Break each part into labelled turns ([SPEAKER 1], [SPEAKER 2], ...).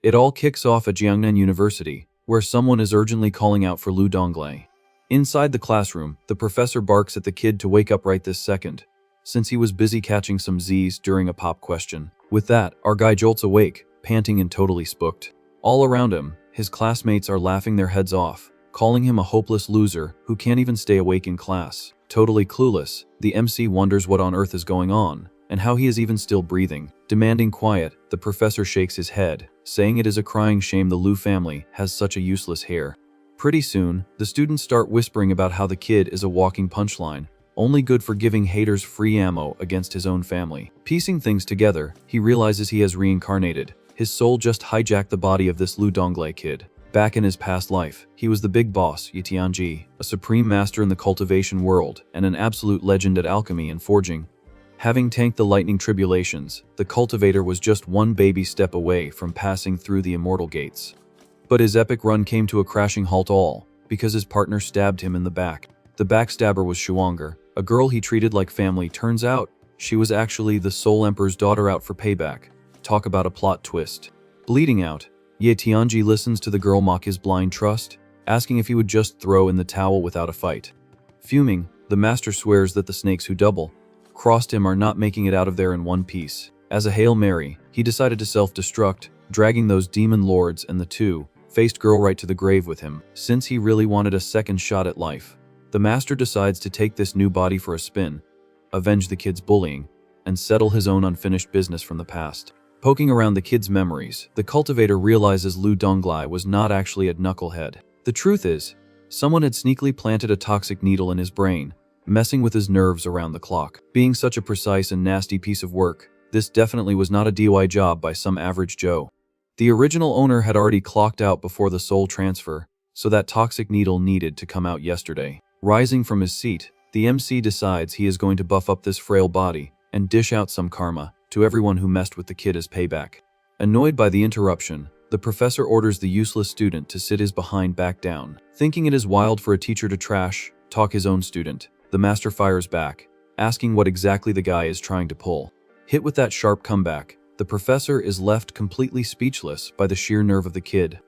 [SPEAKER 1] It all kicks off at Jiangnan University, where someone is urgently calling out for Lu Donglai. Inside the classroom, the professor barks at the kid to wake up right this second, since he was busy catching some Z's during a pop question. With that, our guy jolts awake, panting and totally spooked. All around him, his classmates are laughing their heads off, calling him a hopeless loser who can't even stay awake in class. Totally clueless, the MC wonders what on earth is going on, and how he is even still breathing. Demanding quiet, the professor shakes his head, saying it is a crying shame the Lu family has such a useless heir. Pretty soon, the students start whispering about how the kid is a walking punchline, only good for giving haters free ammo against his own family. Piecing things together, he realizes he has reincarnated. His soul just hijacked the body of this Lu Donglai kid. Back in his past life, he was the big boss, Yi Tianji, a supreme master in the cultivation world and an absolute legend at alchemy and forging. Having tanked the lightning tribulations, the cultivator was just one baby step away from passing through the immortal gates. But his epic run came to a crashing halt all because his partner stabbed him in the back. The backstabber was Shuanger, a girl he treated like family. Turns out, she was actually the Soul Emperor's daughter out for payback. Talk about a plot twist. Bleeding out, Ye Tianji listens to the girl mock his blind trust, asking if he would just throw in the towel without a fight. Fuming, the master swears that the snakes who double-crossed him are not making it out of there in one piece. As a Hail Mary, he decided to self-destruct, dragging those demon lords and the two-faced girl right to the grave with him. Since he really wanted a second shot at life, the master decides to take this new body for a spin, avenge the kid's bullying, and settle his own unfinished business from the past. Poking around the kid's memories, the cultivator realizes Lu Donglai was not actually a knucklehead. The truth is, someone had sneakily planted a toxic needle in his brain, messing with his nerves around the clock. Being such a precise and nasty piece of work, this definitely was not a DIY job by some average Joe. The original owner had already clocked out before the soul transfer, so that toxic needle needed to come out yesterday. Rising from his seat, the MC decides he is going to buff up this frail body and dish out some karma to everyone who messed with the kid as payback. Annoyed by the interruption, the professor orders the useless student to sit his behind back down. Thinking it is wild for a teacher to talk his own student, the master fires back, asking what exactly the guy is trying to pull. Hit with that sharp comeback, the professor is left completely speechless by the sheer nerve of the kid.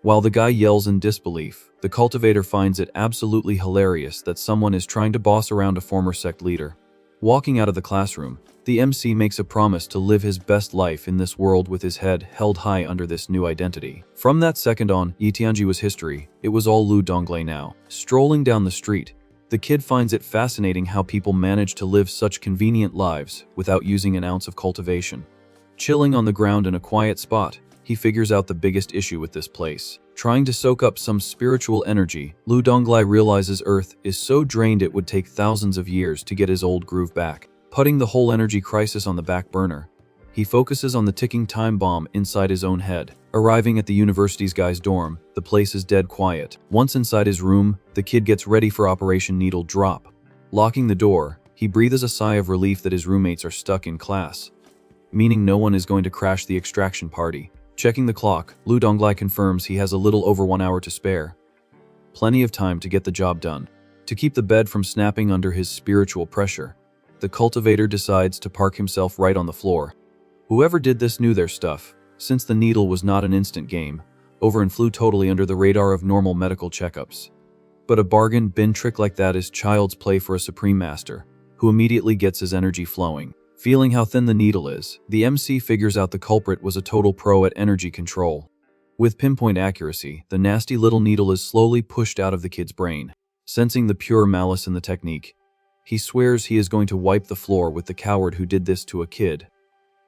[SPEAKER 1] While the guy yells in disbelief, the cultivator finds it absolutely hilarious that someone is trying to boss around a former sect leader. Walking out of the classroom, the MC makes a promise to live his best life in this world with his head held high under this new identity. From that second on, Yi Tianji was history. It was all Lu Donglai now. Strolling down the street, the kid finds it fascinating how people manage to live such convenient lives without using an ounce of cultivation. Chilling on the ground in a quiet spot, he figures out the biggest issue with this place. Trying to soak up some spiritual energy, Lu Donglai realizes Earth is so drained it would take thousands of years to get his old groove back. Putting the whole energy crisis on the back burner, he focuses on the ticking time bomb inside his own head. Arriving at the university's guy's dorm, the place is dead quiet. Once inside his room, the kid gets ready for Operation Needle Drop. Locking the door, he breathes a sigh of relief that his roommates are stuck in class, meaning no one is going to crash the extraction party. Checking the clock, Lu Donglai confirms he has a little over 1 hour to spare. Plenty of time to get the job done. To keep the bed from snapping under his spiritual pressure, the cultivator decides to park himself right on the floor. Whoever did this knew their stuff, since the needle was not an instant game, over and flew totally under the radar of normal medical checkups. But a bargain bin trick like that is child's play for a supreme master, who immediately gets his energy flowing. Feeling how thin the needle is, the MC figures out the culprit was a total pro at energy control. With pinpoint accuracy, the nasty little needle is slowly pushed out of the kid's brain. Sensing the pure malice in the technique, he swears he is going to wipe the floor with the coward who did this to a kid.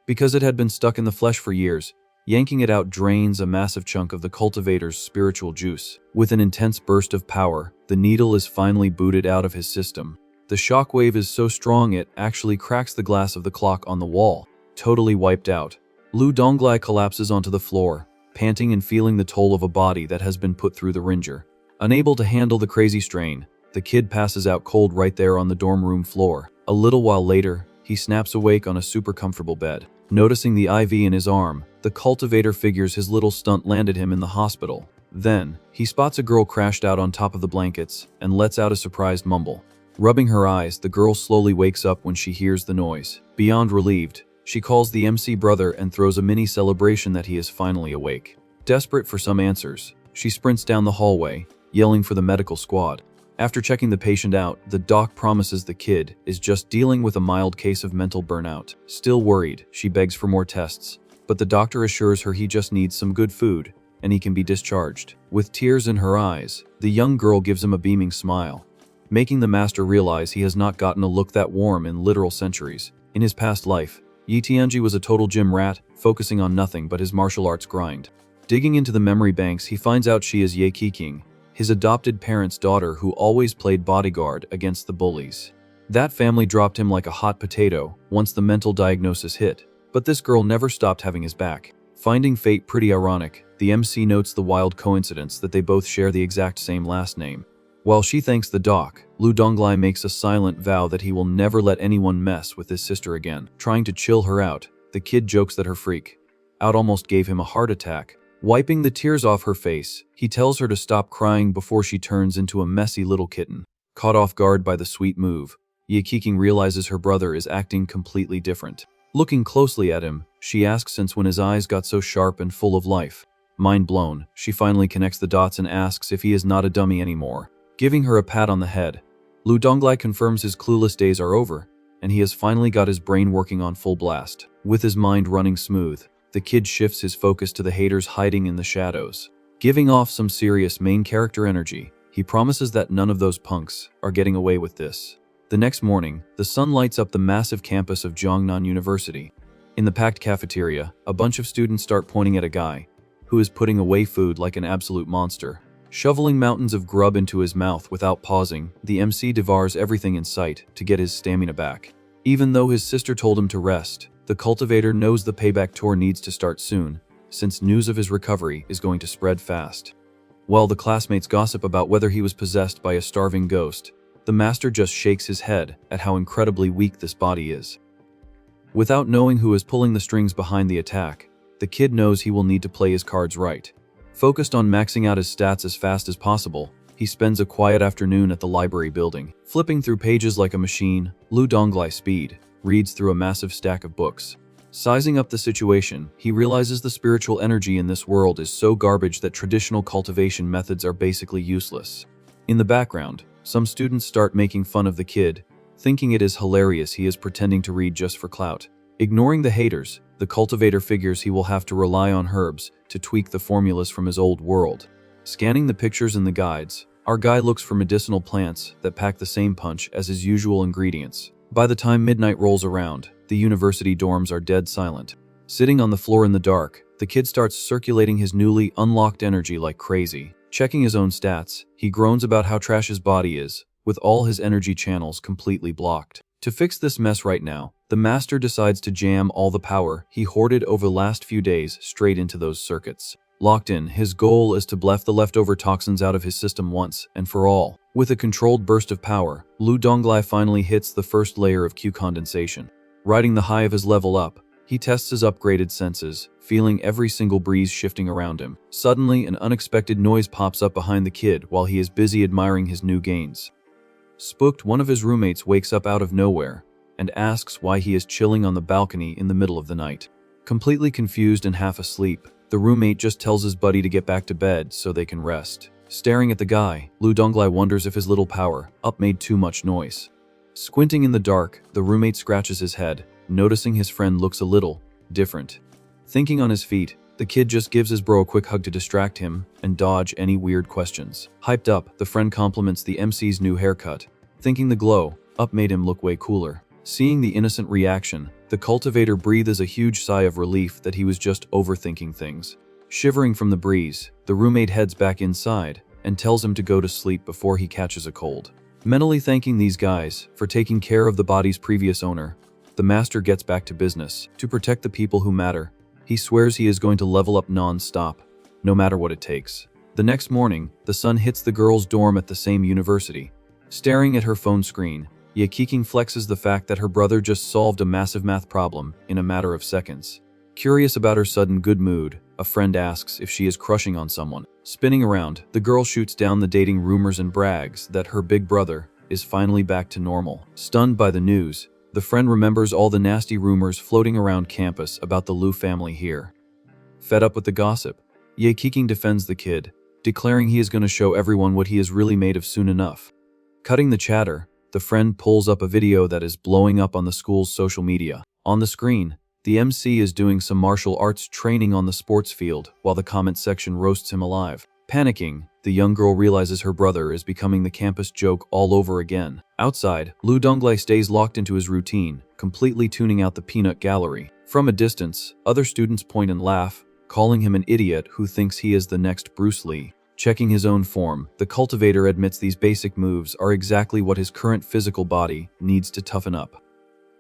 [SPEAKER 1] Because it had been stuck in the flesh for years, yanking it out drains a massive chunk of the cultivator's spiritual juice. With an intense burst of power, the needle is finally booted out of his system. The shockwave is so strong it actually cracks the glass of the clock on the wall. Totally wiped out, Lu Donglai collapses onto the floor, panting and feeling the toll of a body that has been put through the ringer. Unable to handle the crazy strain, the kid passes out cold right there on the dorm room floor. A little while later, he snaps awake on a super comfortable bed. Noticing the IV in his arm, the cultivator figures his little stunt landed him in the hospital. Then, he spots a girl crashed out on top of the blankets and lets out a surprised mumble. Rubbing her eyes, the girl slowly wakes up when she hears the noise. Beyond relieved, She calls the MC brother and throws a mini celebration that he is finally awake. Desperate for some answers, she sprints down the hallway, yelling for the medical squad. After checking the patient out, the doc promises the kid is just dealing with a mild case of mental burnout. Still worried, she begs for more tests, but the doctor assures her he just needs some good food, and he can be discharged. With tears in her eyes, the young girl gives him a beaming smile, making the master realize he has not gotten a look that warm in literal centuries. In his past life, Yi Tianji was a total gym rat, focusing on nothing but his martial arts grind. Digging into the memory banks, he finds out she is Ye Qiqing, his adopted parents' daughter who always played bodyguard against the bullies. That family dropped him like a hot potato once the mental diagnosis hit, but this girl never stopped having his back. Finding fate pretty ironic, the MC notes the wild coincidence that they both share the exact same last name. While she thanks the doc, Lu Donglai makes a silent vow that he will never let anyone mess with his sister again. Trying to chill her out, the kid jokes that her freak out almost gave him a heart attack. Wiping the tears off her face, he tells her to stop crying before she turns into a messy little kitten. Caught off guard by the sweet move, Ye Qiqing realizes her brother is acting completely different. Looking closely at him, she asks since when his eyes got so sharp and full of life. Mind blown, she finally connects the dots and asks if he is not a dummy anymore. Giving her a pat on the head, Lu Donglai confirms his clueless days are over, and he has finally got his brain working on full blast. With his mind running smooth, the kid shifts his focus to the haters hiding in the shadows. Giving off some serious main character energy, he promises that none of those punks are getting away with this. The next morning, the sun lights up the massive campus of Jiangnan University. In the packed cafeteria, a bunch of students start pointing at a guy who is putting away food like an absolute monster. Shoveling mountains of grub into his mouth without pausing, the MC devours everything in sight to get his stamina back. Even though his sister told him to rest, the cultivator knows the payback tour needs to start soon, since news of his recovery is going to spread fast. While the classmates gossip about whether he was possessed by a starving ghost, the master just shakes his head at how incredibly weak this body is. Without knowing who is pulling the strings behind the attack, the kid knows he will need to play his cards right. Focused on maxing out his stats as fast as possible, he spends a quiet afternoon at the library building. Flipping through pages like a machine, Lu Donglai speed reads through a massive stack of books. Sizing up the situation, he realizes the spiritual energy in this world is so garbage that traditional cultivation methods are basically useless. In the background, some students start making fun of the kid, thinking it is hilarious he is pretending to read just for clout. Ignoring the haters, the cultivator figures he will have to rely on herbs to tweak the formulas from his old world. Scanning the pictures in the guides, our guy looks for medicinal plants that pack the same punch as his usual ingredients. By the time midnight rolls around, the university dorms are dead silent. Sitting on the floor in the dark, the kid starts circulating his newly unlocked energy like crazy. Checking his own stats, he groans about how trash his body is, with all his energy channels completely blocked. To fix this mess right now, the master decides to jam all the power he hoarded over the last few days straight into those circuits. Locked in, his goal is to bluff the leftover toxins out of his system once and for all. With a controlled burst of power, Lu Donglai finally hits the first layer of Q condensation. Riding the high of his level up, he tests his upgraded senses, feeling every single breeze shifting around him. Suddenly, an unexpected noise pops up behind the kid while he is busy admiring his new gains. Spooked, one of his roommates wakes up out of nowhere and asks why he is chilling on the balcony in the middle of the night. Completely confused and half asleep, the roommate just tells his buddy to get back to bed so they can rest. Staring at the guy, Lu Donglai wonders if his little power-up made too much noise. Squinting in the dark, the roommate scratches his head, noticing his friend looks a little different. Thinking on his feet, the kid just gives his bro a quick hug to distract him and dodge any weird questions. Hyped up, the friend compliments the MC's new haircut, thinking the glow-up made him look way cooler. Seeing the innocent reaction, the cultivator breathes a huge sigh of relief that he was just overthinking things. Shivering from the breeze, the roommate heads back inside and tells him to go to sleep before he catches a cold. Mentally thanking these guys for taking care of the body's previous owner, the master gets back to business. To protect the people who matter, he swears he is going to level up non-stop, no matter what it takes. The next morning, the sun hits the girls' dorm at the same university. Staring at her phone screen, Ye Qiqing flexes the fact that her brother just solved a massive math problem in a matter of seconds. Curious about her sudden good mood, a friend asks if she is crushing on someone. Spinning around, the girl shoots down the dating rumors and brags that her big brother is finally back to normal. Stunned by the news, The friend remembers all the nasty rumors floating around campus about the Lu family here. Fed up with the gossip, Ye Keking defends the kid, declaring he is going to show everyone what he is really made of soon enough. Cutting the chatter, the friend pulls up a video that is blowing up on the school's social media. On the screen, the MC is doing some martial arts training on the sports field while the comment section roasts him alive. Panicking, the young girl realizes her brother is becoming the campus joke all over again. Outside, Lu Donglai stays locked into his routine, completely tuning out the peanut gallery. From a distance, other students point and laugh, calling him an idiot who thinks he is the next Bruce Lee. Checking his own form, the cultivator admits these basic moves are exactly what his current physical body needs to toughen up.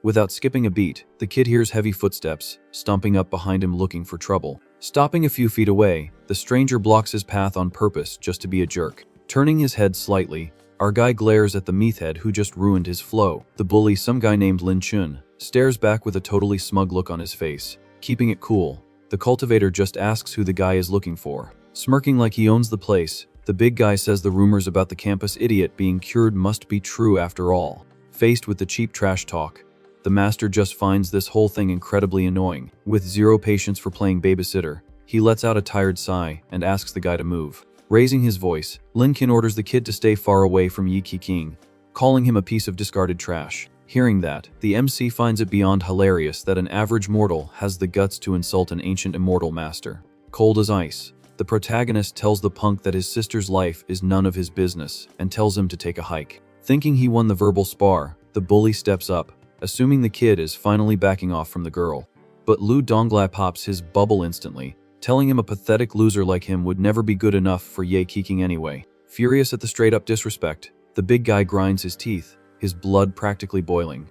[SPEAKER 1] Without skipping a beat, the kid hears heavy footsteps, stomping up behind him looking for trouble. Stopping a few feet away, the stranger blocks his path on purpose just to be a jerk. Turning his head slightly, our guy glares at the meathead who just ruined his flow. The bully, some guy named Lin Chun, stares back with a totally smug look on his face. Keeping it cool, the cultivator just asks who the guy is looking for. Smirking like he owns the place, the big guy says the rumors about the campus idiot being cured must be true after all. Faced with the cheap trash talk, the master just finds this whole thing incredibly annoying. With zero patience for playing babysitter, he lets out a tired sigh and asks the guy to move. Raising his voice, Lin Kin orders the kid to stay far away from Yi King, calling him a piece of discarded trash. Hearing that, the MC finds it beyond hilarious that an average mortal has the guts to insult an ancient immortal master. Cold as ice, the protagonist tells the punk that his sister's life is none of his business and tells him to take a hike. Thinking he won the verbal spar, the bully steps up, assuming the kid is finally backing off from the girl. But Lu Donglai pops his bubble instantly, telling him a pathetic loser like him would never be good enough for Ye Keking anyway. Furious at the straight-up disrespect, the big guy grinds his teeth, his blood practically boiling.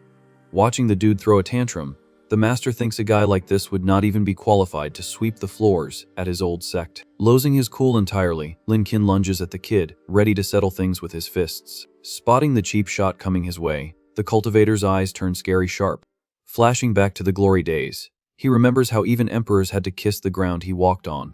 [SPEAKER 1] Watching the dude throw a tantrum, the master thinks a guy like this would not even be qualified to sweep the floors at his old sect. Losing his cool entirely, Lin Kin lunges at the kid, ready to settle things with his fists. Spotting the cheap shot coming his way, the cultivator's eyes turn scary sharp. Flashing back to the glory days, he remembers how even emperors had to kiss the ground he walked on.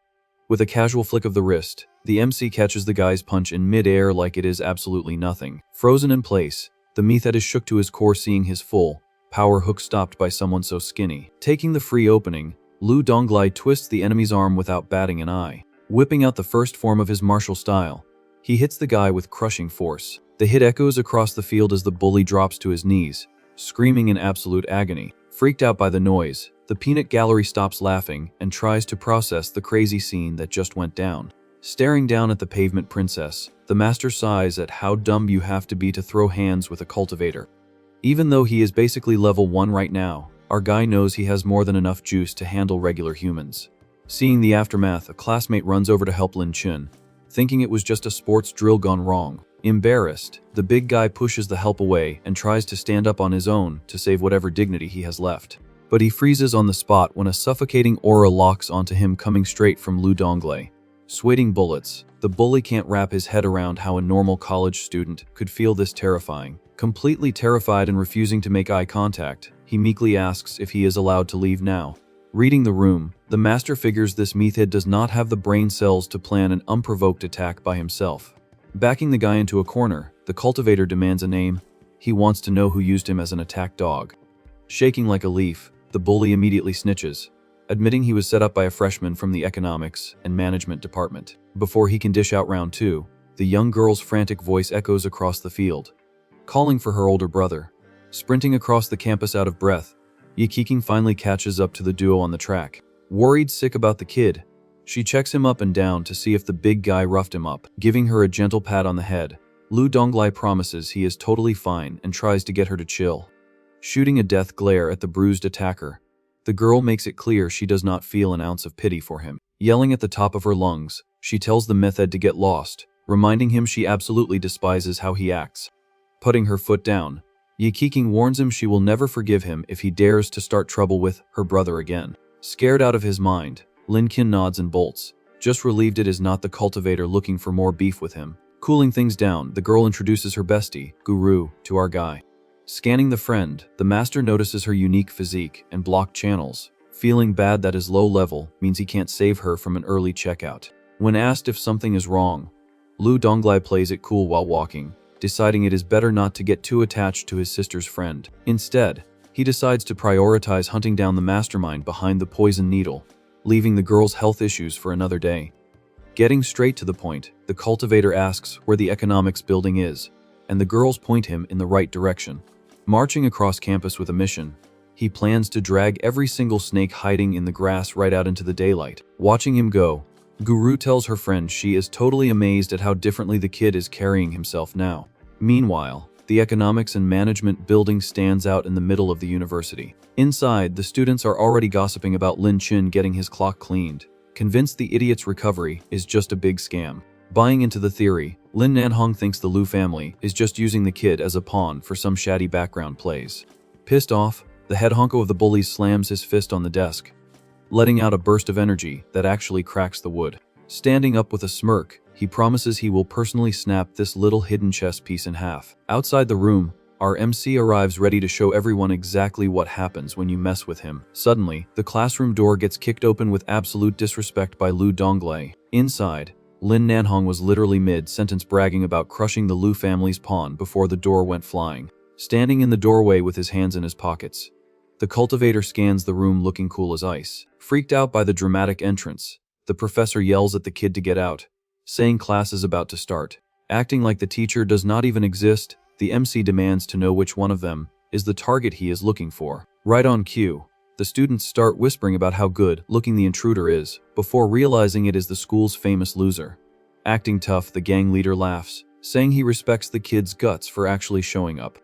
[SPEAKER 1] With a casual flick of the wrist, the MC catches the guy's punch in mid-air like it is absolutely nothing. Frozen in place, the meathead is shook to his core seeing his full power hook stopped by someone so skinny. Taking the free opening, Lu Donglai twists the enemy's arm without batting an eye. Whipping out the first form of his martial style, he hits the guy with crushing force. The hit echoes across the field as the bully drops to his knees, screaming in absolute agony. Freaked out by the noise, the peanut gallery stops laughing and tries to process the crazy scene that just went down. Staring down at the pavement princess, the master sighs at how dumb you have to be to throw hands with a cultivator. Even though he is basically level 1 right now, our guy knows he has more than enough juice to handle regular humans. Seeing the aftermath, a classmate runs over to help Lin Chun, thinking it was just a sports drill gone wrong. Embarrassed, the big guy pushes the help away and tries to stand up on his own to save whatever dignity he has left. But he freezes on the spot when a suffocating aura locks onto him coming straight from Lu Donglai. Sweating bullets, the bully can't wrap his head around how a normal college student could feel this terrifying. Completely terrified and refusing to make eye contact, he meekly asks if he is allowed to leave now. Reading the room, the master figures this meathead does not have the brain cells to plan an unprovoked attack by himself. Backing the guy into a corner, the cultivator demands a name. He wants to know who used him as an attack dog. Shaking like a leaf, the bully immediately snitches, admitting he was set up by a freshman from the economics and management department. Before he can dish out round 2, the young girl's frantic voice echoes across the field, calling for her older brother. Sprinting across the campus out of breath, Ye Keking finally catches up to the duo on the track. Worried sick about the kid, she checks him up and down to see if the big guy roughed him up. Giving her a gentle pat on the head, Lu Donglai promises he is totally fine and tries to get her to chill. Shooting a death glare at the bruised attacker, the girl makes it clear she does not feel an ounce of pity for him. Yelling at the top of her lungs, she tells the meathead to get lost, reminding him she absolutely despises how he acts. Putting her foot down, Ye Keking warns him she will never forgive him if he dares to start trouble with her brother again. Scared out of his mind, Lin Kin nods and bolts, just relieved it is not the cultivator looking for more beef with him. Cooling things down, the girl introduces her bestie, Guru, to our guy. Scanning the friend, the master notices her unique physique and blocked channels, feeling bad that his low level means he can't save her from an early checkout. When asked if something is wrong, Lu Donglai plays it cool while walking, deciding it is better not to get too attached to his sister's friend. Instead, He decides to prioritize hunting down the mastermind behind the poison needle, leaving the girl's health issues for another day. Getting straight to the point, the cultivator asks where the economics building is, and the girls point him in the right direction. Marching across campus with a mission, he plans to drag every single snake hiding in the grass right out into the daylight. Watching him go, Guru tells her friend she is totally amazed at how differently the kid is carrying himself now. Meanwhile, the economics and management building stands out in the middle of the university. Inside, the students are already gossiping about Lin Chin getting his clock cleaned, convinced the idiot's recovery is just a big scam. Buying into the theory, Lin Nanhong thinks the Liu family is just using the kid as a pawn for some shady background plays. Pissed off, the head honko of the bullies slams his fist on the desk, letting out a burst of energy that actually cracks the wood. Standing up with a smirk, he promises he will personally snap this little hidden chess piece in half. Outside the room, our MC arrives ready to show everyone exactly what happens when you mess with him. Suddenly, the classroom door gets kicked open with absolute disrespect by Lu Donglei. Inside, Lin Nanhong was literally mid-sentence bragging about crushing the Liu family's pawn before the door went flying. Standing in the doorway with his hands in his pockets, the cultivator scans the room looking cool as ice. Freaked out by the dramatic entrance, the professor yells at the kid to get out, saying class is about to start. Acting like the teacher does not even exist, the MC demands to know which one of them is the target he is looking for. Right on cue, the students start whispering about how good looking the intruder is, before realizing it is the school's famous loser. Acting tough, the gang leader laughs, saying he respects the kid's guts for actually showing up.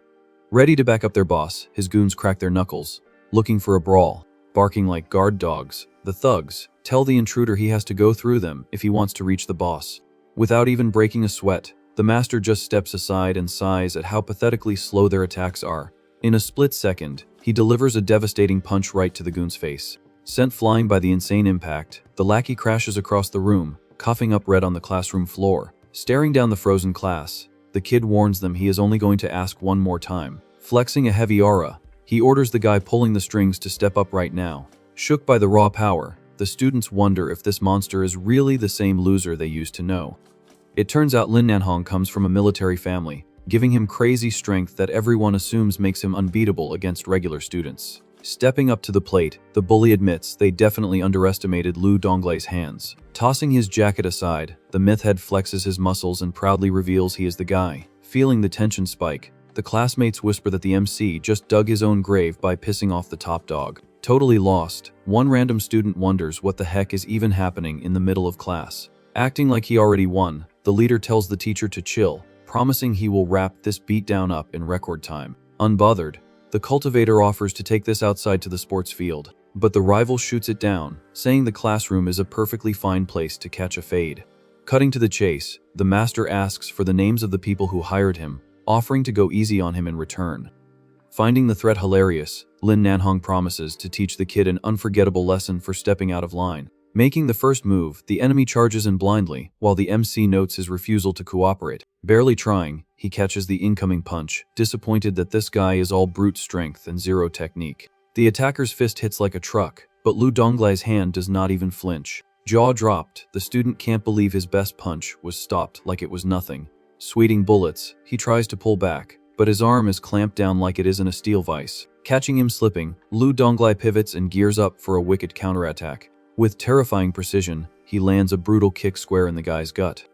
[SPEAKER 1] Ready to back up their boss, his goons crack their knuckles, looking for a brawl. Barking like guard dogs, the thugs tell the intruder he has to go through them if he wants to reach the boss. Without even breaking a sweat, the master just steps aside and sighs at how pathetically slow their attacks are. In a split second, he delivers a devastating punch right to the goon's face. Sent flying by the insane impact, the lackey crashes across the room, coughing up red on the classroom floor. Staring down the frozen class, the kid warns them he is only going to ask one more time. Flexing a heavy aura, he orders the guy pulling the strings to step up right now. Shook by the raw power, the students wonder if this monster is really the same loser they used to know. It turns out Lin Nanhong comes from a military family, giving him crazy strength that everyone assumes makes him unbeatable against regular students. Stepping up to the plate, the bully admits they definitely underestimated Lu Donglei's hands. Tossing his jacket aside, the myth head flexes his muscles and proudly reveals he is the guy. Feeling the tension spike, the classmates whisper that the MC just dug his own grave by pissing off the top dog. Totally lost, one random student wonders what the heck is even happening in the middle of class. Acting like he already won, the leader tells the teacher to chill, promising he will wrap this beatdown up in record time. Unbothered, the cultivator offers to take this outside to the sports field, but the rival shoots it down, saying the classroom is a perfectly fine place to catch a fade. Cutting to the chase, the master asks for the names of the people who hired him, offering to go easy on him in return. Finding the threat hilarious, Lin Nanhong promises to teach the kid an unforgettable lesson for stepping out of line. Making the first move, the enemy charges in blindly, while the MC notes his refusal to cooperate. Barely trying, he catches the incoming punch, disappointed that this guy is all brute strength and zero technique. The attacker's fist hits like a truck, but Lu Donglei's hand does not even flinch. Jaw dropped, the student can't believe his best punch was stopped like it was nothing. Sweating bullets, he tries to pull back, but his arm is clamped down like it is in a steel vise. Catching him slipping, Lu Donglai pivots and gears up for a wicked counterattack. With terrifying precision, he lands a brutal kick square in the guy's gut.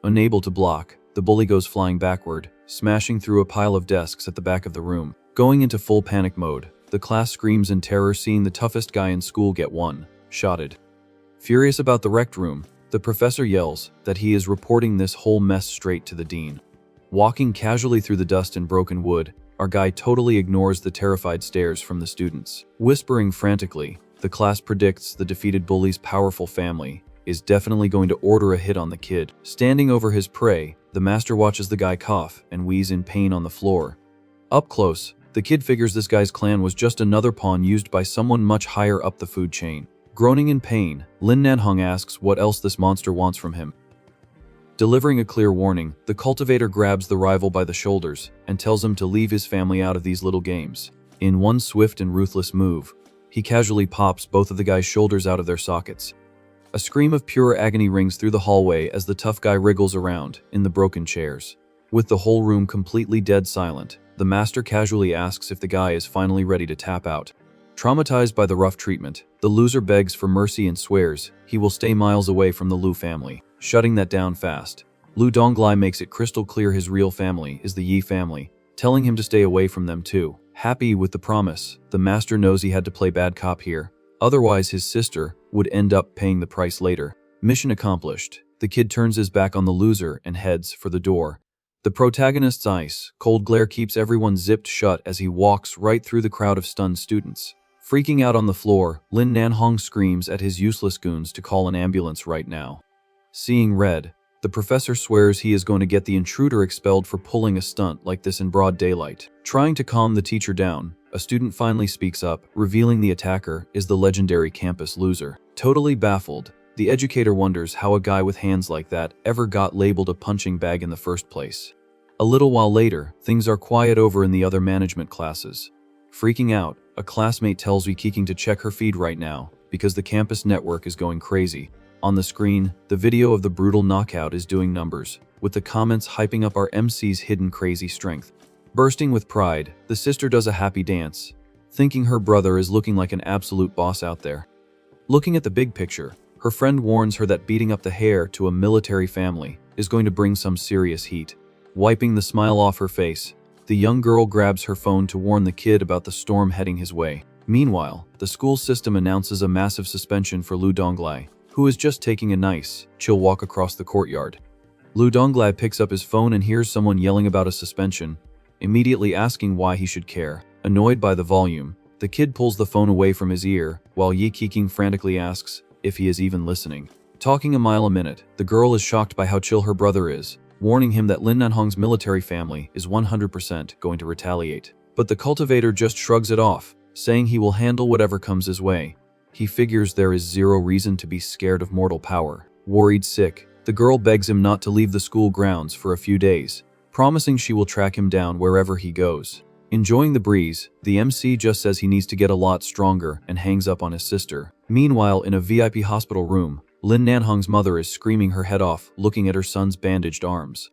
[SPEAKER 1] Unable to block, the bully goes flying backward, smashing through a pile of desks at the back of the room. Going into full panic mode, the class screams in terror seeing the toughest guy in school get one-shotted. Furious about the wrecked room, the professor yells that he is reporting this whole mess straight to the dean. Walking casually through the dust and broken wood, our guy totally ignores the terrified stares from the students. Whispering frantically, the class predicts the defeated bully's powerful family is definitely going to order a hit on the kid. Standing over his prey, the master watches the guy cough and wheeze in pain on the floor. Up close, the kid figures this guy's clan was just another pawn used by someone much higher up the food chain. Groaning in pain, Lin Nanhong asks what else this monster wants from him. Delivering a clear warning, the cultivator grabs the rival by the shoulders and tells him to leave his family out of these little games. In one swift and ruthless move, he casually pops both of the guy's shoulders out of their sockets. A scream of pure agony rings through the hallway as the tough guy wriggles around in the broken chairs. With the whole room completely dead silent, the master casually asks if the guy is finally ready to tap out. Traumatized by the rough treatment, the loser begs for mercy and swears he will stay miles away from the Lu family, shutting that down fast. Lu Donglai makes it crystal clear his real family is the Yi family, telling him to stay away from them too. Happy with the promise, the master knows he had to play bad cop here, otherwise his sister would end up paying the price later. Mission accomplished. The kid turns his back on the loser and heads for the door. The protagonist's ice cold glare keeps everyone zipped shut as he walks right through the crowd of stunned students. Freaking out on the floor, Lin Nanhong screams at his useless goons to call an ambulance right now. Seeing red, the professor swears he is going to get the intruder expelled for pulling a stunt like this in broad daylight. Trying to calm the teacher down, a student finally speaks up, revealing the attacker is the legendary campus loser. Totally baffled, the educator wonders how a guy with hands like that ever got labeled a punching bag in the first place. A little while later, things are quiet over in the other management classes. Freaking out, a classmate tells Viking to check her feed right now, because the campus network is going crazy. On the screen, the video of the brutal knockout is doing numbers, with the comments hyping up our MC's hidden crazy strength. Bursting with pride, the sister does a happy dance, thinking her brother is looking like an absolute boss out there. Looking at the big picture, her friend warns her that beating up the heir to a military family is going to bring some serious heat. Wiping the smile off her face, the young girl grabs her phone to warn the kid about the storm heading his way. Meanwhile, the school system announces a massive suspension for Lu Donglai, who is just taking a nice, chill walk across the courtyard. Lu Donglai picks up his phone and hears someone yelling about a suspension, immediately asking why he should care. Annoyed by the volume, the kid pulls the phone away from his ear, while Yi Qiqing frantically asks if he is even listening. Talking a mile a minute, the girl is shocked by how chill her brother is, warning him that Lin Nanhong's military family is 100% going to retaliate. But the cultivator just shrugs it off, saying he will handle whatever comes his way. He figures there is zero reason to be scared of mortal power. Worried sick, the girl begs him not to leave the school grounds for a few days, promising she will track him down wherever he goes. Enjoying the breeze, the MC just says he needs to get a lot stronger and hangs up on his sister. Meanwhile, in a VIP hospital room, Lin Nanhong's mother is screaming her head off, looking at her son's bandaged arms.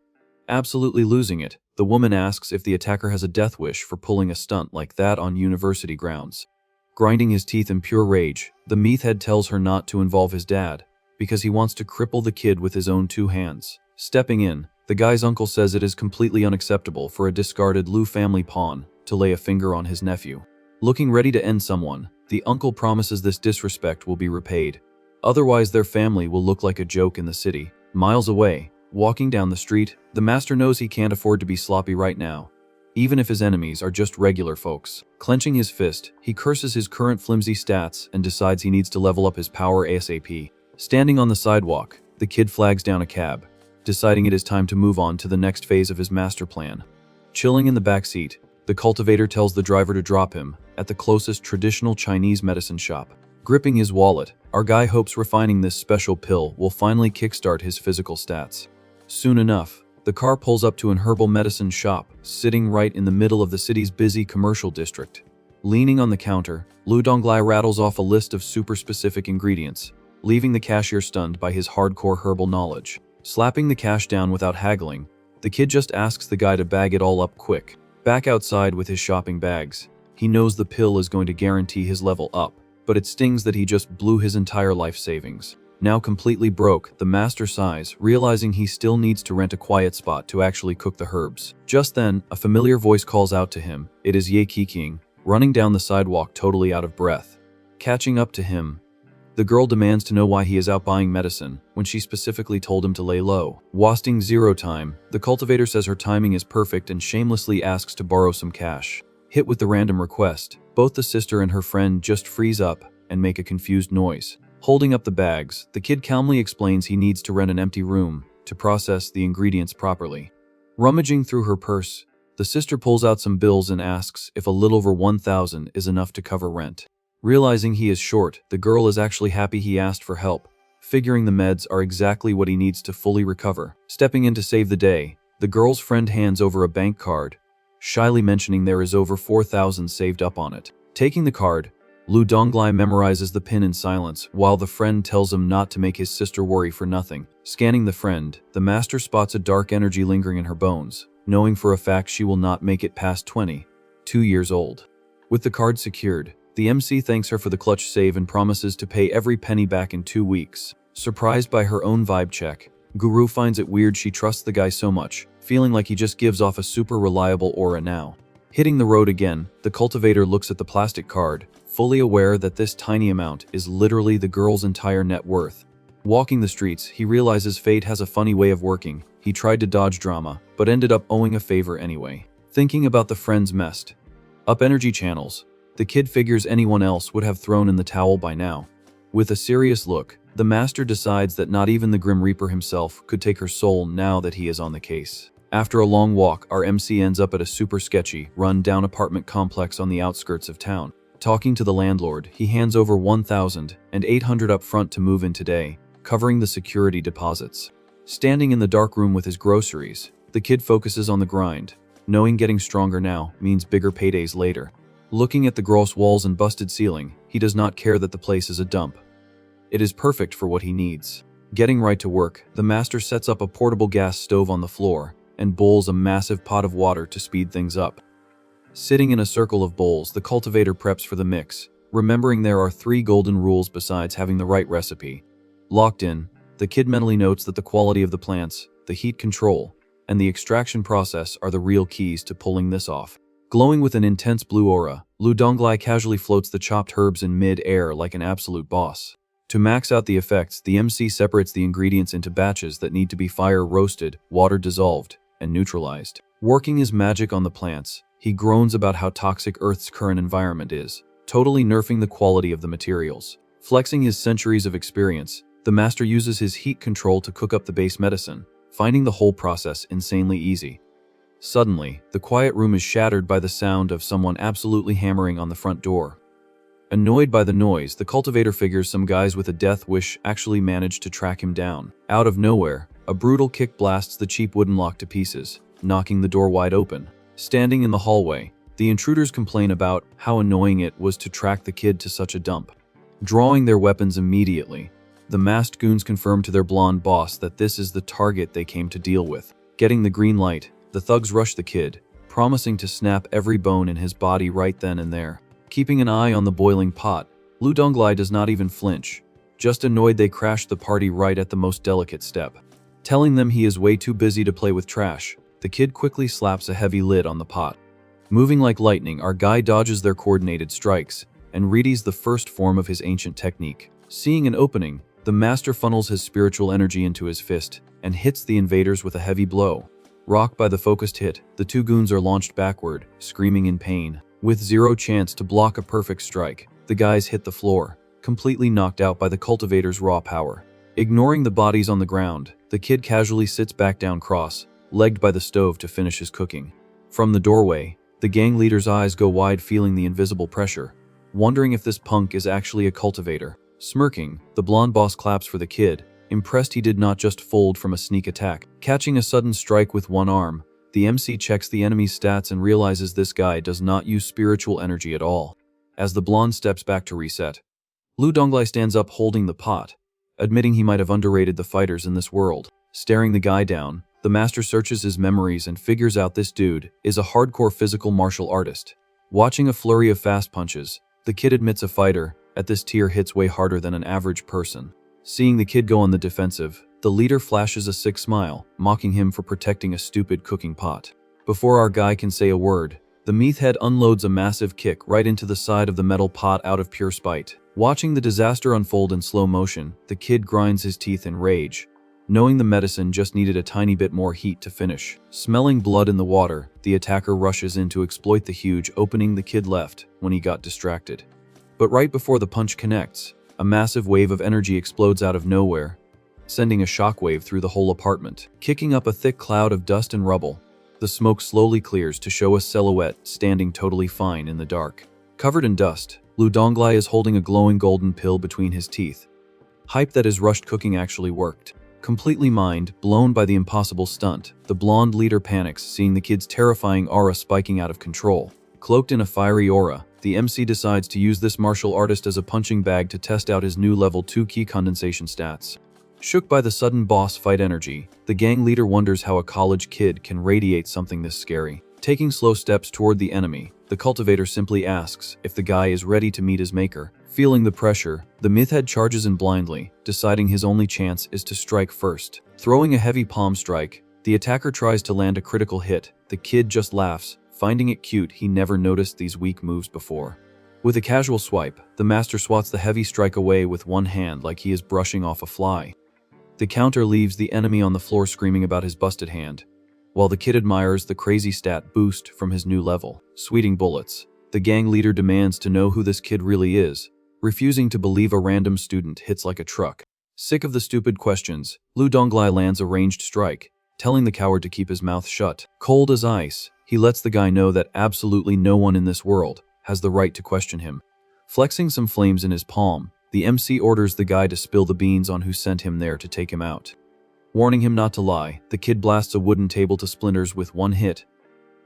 [SPEAKER 1] Absolutely losing it, the woman asks if the attacker has a death wish for pulling a stunt like that on university grounds. Grinding his teeth in pure rage, the meathead tells her not to involve his dad, because he wants to cripple the kid with his own two hands. Stepping in, the guy's uncle says it is completely unacceptable for a discarded Lu family pawn to lay a finger on his nephew. Looking ready to end someone, the uncle promises this disrespect will be repaid. Otherwise, their family will look like a joke in the city. Miles away, walking down the street, the master knows he can't afford to be sloppy right now, even if his enemies are just regular folks. Clenching his fist, he curses his current flimsy stats and decides he needs to level up his power ASAP. Standing on the sidewalk, the kid flags down a cab, deciding it is time to move on to the next phase of his master plan. Chilling in the back seat, the cultivator tells the driver to drop him at the closest traditional Chinese medicine shop. Gripping his wallet, our guy hopes refining this special pill will finally kickstart his physical stats. Soon enough, the car pulls up to an herbal medicine shop, sitting right in the middle of the city's busy commercial district. Leaning on the counter, Lu Donglai rattles off a list of super specific ingredients, leaving the cashier stunned by his hardcore herbal knowledge. Slapping the cash down without haggling, the kid just asks the guy to bag it all up quick. Back outside with his shopping bags, he knows the pill is going to guarantee his level up, but it stings that he just blew his entire life savings. Now completely broke, the master sighs, realizing he still needs to rent a quiet spot to actually cook the herbs. Just then, a familiar voice calls out to him. It is Ye Qiqing, running down the sidewalk totally out of breath. Catching up to him, the girl demands to know why he is out buying medicine, when she specifically told him to lay low. Wasting zero time, the cultivator says her timing is perfect and shamelessly asks to borrow some cash. Hit with the random request, both the sister and her friend just freeze up and make a confused noise. Holding up the bags, the kid calmly explains he needs to rent an empty room to process the ingredients properly. Rummaging through her purse, the sister pulls out some bills and asks if a little over 1,000 is enough to cover rent. Realizing he is short, the girl is actually happy he asked for help, figuring the meds are exactly what he needs to fully recover. Stepping in to save the day, the girl's friend hands over a bank card, shyly mentioning there is over 4,000 saved up on it. Taking the card, Lu Donglai memorizes the pin in silence, while the friend tells him not to make his sister worry for nothing. Scanning the friend, the master spots a dark energy lingering in her bones, knowing for a fact she will not make it past 22 years old. With the card secured, the MC thanks her for the clutch save and promises to pay every penny back in 2 weeks. Surprised by her own vibe check, Guru finds it weird she trusts the guy so much, feeling like he just gives off a super reliable aura now. Hitting the road again, the cultivator looks at the plastic card, fully aware that this tiny amount is literally the girl's entire net worth. Walking the streets, he realizes fate has a funny way of working. He tried to dodge drama, but ended up owing a favor anyway. Thinking about the friends messed up energy channels, the kid figures anyone else would have thrown in the towel by now. With a serious look, the master decides that not even the Grim Reaper himself could take her soul now that he is on the case. After a long walk, our MC ends up at a super sketchy, run-down apartment complex on the outskirts of town. Talking to the landlord, he hands over $1,800 up front to move in today, covering the security deposits. Standing in the dark room with his groceries, the kid focuses on the grind, knowing getting stronger now means bigger paydays later. Looking at the gross walls and busted ceiling, he does not care that the place is a dump. It is perfect for what he needs. Getting right to work, the master sets up a portable gas stove on the floor and bowls a massive pot of water to speed things up. Sitting in a circle of bowls, the cultivator preps for the mix, remembering there are 3 golden rules besides having the right recipe. Locked in, the kid mentally notes that the quality of the plants, the heat control, and the extraction process are the real keys to pulling this off. Glowing with an intense blue aura, Lu Donglai casually floats the chopped herbs in mid-air like an absolute boss. To max out the effects, the MC separates the ingredients into batches that need to be fire-roasted, water-dissolved, and neutralized. Working his magic on the plants, he groans about how toxic Earth's current environment is, totally nerfing the quality of the materials. Flexing his centuries of experience, the master uses his heat control to cook up the base medicine, finding the whole process insanely easy. Suddenly, the quiet room is shattered by the sound of someone absolutely hammering on the front door. Annoyed by the noise, the cultivator figures some guys with a death wish actually managed to track him down. Out of nowhere, a brutal kick blasts the cheap wooden lock to pieces, knocking the door wide open. Standing in the hallway, the intruders complain about how annoying it was to track the kid to such a dump. Drawing their weapons immediately, the masked goons confirm to their blonde boss that this is the target they came to deal with. Getting the green light, the thugs rush the kid, promising to snap every bone in his body right then and there. Keeping an eye on the boiling pot, Lu Donglai does not even flinch, just annoyed they crashed the party right at the most delicate step. Telling them he is way too busy to play with trash, the kid quickly slaps a heavy lid on the pot. Moving like lightning, our guy dodges their coordinated strikes and readies the first form of his ancient technique. Seeing an opening, the master funnels his spiritual energy into his fist and hits the invaders with a heavy blow. Rocked by the focused hit, the 2 goons are launched backward, screaming in pain. With 0 chance to block a perfect strike, the guys hit the floor, completely knocked out by the cultivator's raw power. Ignoring the bodies on the ground, the kid casually sits back down cross-legged by the stove to finish his cooking. From the doorway, the gang leader's eyes go wide, feeling the invisible pressure, wondering if this punk is actually a cultivator. Smirking, the blonde boss claps for the kid, impressed he did not just fold from a sneak attack. Catching a sudden strike with one arm, the MC checks the enemy's stats and realizes this guy does not use spiritual energy at all. As the blonde steps back to reset, Lu Donglai stands up holding the pot, admitting he might have underrated the fighters in this world. Staring the guy down, the master searches his memories and figures out this dude is a hardcore physical martial artist. Watching a flurry of fast punches, the kid admits a fighter at this tier hits way harder than an average person. Seeing the kid go on the defensive, the leader flashes a sick smile, mocking him for protecting a stupid cooking pot. Before our guy can say a word, the meathead unloads a massive kick right into the side of the metal pot out of pure spite. Watching the disaster unfold in slow motion, the kid grinds his teeth in rage, knowing the medicine just needed a tiny bit more heat to finish. Smelling blood in the water, the attacker rushes in to exploit the huge opening the kid left when he got distracted. But right before the punch connects, a massive wave of energy explodes out of nowhere, sending a shockwave through the whole apartment. Kicking up a thick cloud of dust and rubble, the smoke slowly clears to show a silhouette standing totally fine in the dark. Covered in dust, Lu Donglai is holding a glowing golden pill between his teeth. Hype that his rushed cooking actually worked. Completely blown by the impossible stunt, the blonde leader panics, seeing the kid's terrifying aura spiking out of control. Cloaked in a fiery aura, the MC decides to use this martial artist as a punching bag to test out his new level 2 key condensation stats. Shook by the sudden boss fight energy, the gang leader wonders how a college kid can radiate something this scary. Taking slow steps toward the enemy, the cultivator simply asks if the guy is ready to meet his maker. Feeling the pressure, the mythhead charges in blindly, deciding his only chance is to strike first. Throwing a heavy palm strike, the attacker tries to land a critical hit. The kid just laughs, finding it cute he never noticed these weak moves before. With a casual swipe, the master swats the heavy strike away with one hand like he is brushing off a fly. The counter leaves the enemy on the floor screaming about his busted hand, while the kid admires the crazy stat boost from his new level. Sweating bullets, the gang leader demands to know who this kid really is, refusing to believe a random student hits like a truck. Sick of the stupid questions, Lu Donglai lands a ranged strike, telling the coward to keep his mouth shut. Cold as ice, he lets the guy know that absolutely no one in this world has the right to question him. Flexing some flames in his palm, the MC orders the guy to spill the beans on who sent him there to take him out. Warning him not to lie, the kid blasts a wooden table to splinters with one hit,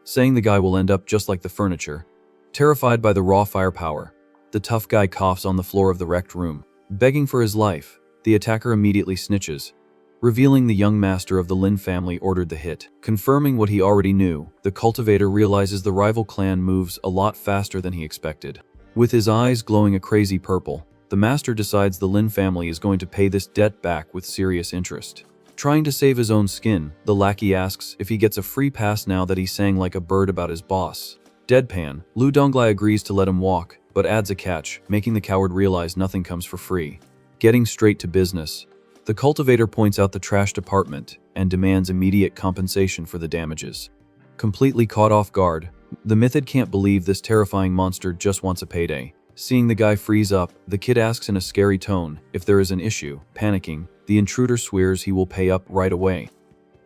[SPEAKER 1] saying the guy will end up just like the furniture. Terrified by the raw firepower, the tough guy coughs on the floor of the wrecked room. Begging for his life, the attacker immediately snitches, revealing the young master of the Lin family ordered the hit. Confirming what he already knew, the cultivator realizes the rival clan moves a lot faster than he expected. With his eyes glowing a crazy purple, the master decides the Lin family is going to pay this debt back with serious interest. Trying to save his own skin, the lackey asks if he gets a free pass now that he sang like a bird about his boss. Deadpan, Lu Donglai agrees to let him walk, but adds a catch, making the coward realize nothing comes for free. Getting straight to business, the cultivator points out the trash department and demands immediate compensation for the damages. Completely caught off guard, the mythid can't believe this terrifying monster just wants a payday. Seeing the guy freeze up, the kid asks in a scary tone if there is an issue. Panicking, the intruder swears he will pay up right away.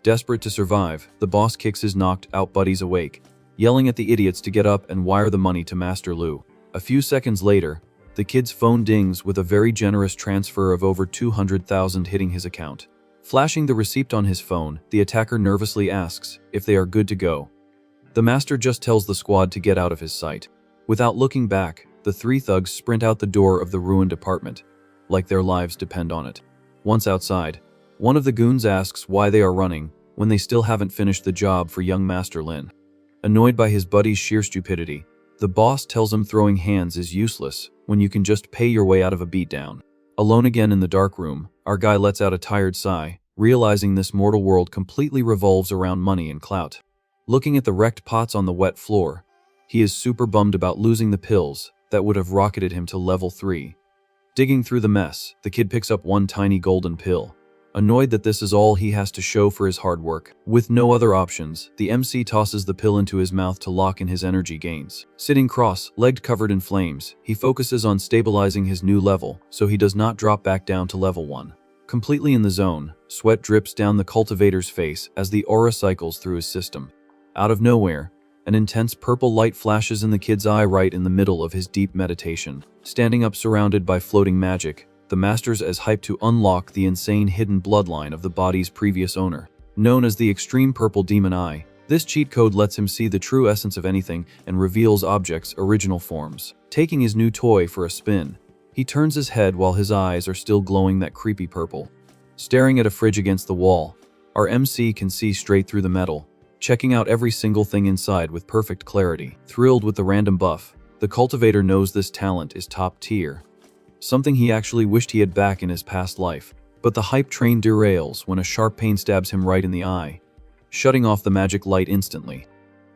[SPEAKER 1] Desperate to survive, the boss kicks his knocked out buddies awake, yelling at the idiots to get up and wire the money to Master Lu. A few seconds later, the kid's phone dings with a very generous transfer of over 200,000 hitting his account. Flashing the receipt on his phone, the attacker nervously asks if they are good to go. The master just tells the squad to get out of his sight. Without looking back, the three thugs sprint out the door of the ruined apartment, like their lives depend on it. Once outside, one of the goons asks why they are running when they still haven't finished the job for young Master Lin. Annoyed by his buddy's sheer stupidity, the boss tells him throwing hands is useless when you can just pay your way out of a beatdown. Alone again in the dark room, our guy lets out a tired sigh, realizing this mortal world completely revolves around money and clout. Looking at the wrecked pots on the wet floor, he is super bummed about losing the pills that would have rocketed him to level 3. Digging through the mess, the kid picks up one tiny golden pill. Annoyed that this is all he has to show for his hard work, with no other options, the MC tosses the pill into his mouth to lock in his energy gains. Sitting cross-legged covered in flames, he focuses on stabilizing his new level so he does not drop back down to level 1. Completely in the zone, sweat drips down the cultivator's face as the aura cycles through his system. Out of nowhere, an intense purple light flashes in the kid's eye right in the middle of his deep meditation. Standing up surrounded by floating magic, the master's as hyped to unlock the insane hidden bloodline of the body's previous owner. Known as the Extreme Purple Demon Eye, this cheat code lets him see the true essence of anything and reveals objects' original forms. Taking his new toy for a spin, he turns his head while his eyes are still glowing that creepy purple. Staring at a fridge against the wall, our MC can see straight through the metal, checking out every single thing inside with perfect clarity. Thrilled with the random buff, the cultivator knows this talent is top tier, something he actually wished he had back in his past life. But the hype train derails when a sharp pain stabs him right in the eye, shutting off the magic light instantly.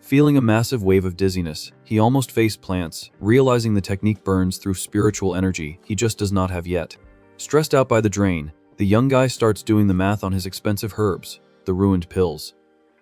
[SPEAKER 1] Feeling a massive wave of dizziness, he almost face plants, realizing the technique burns through spiritual energy he just does not have yet. Stressed out by the drain, the young guy starts doing the math on his expensive herbs, the ruined pills,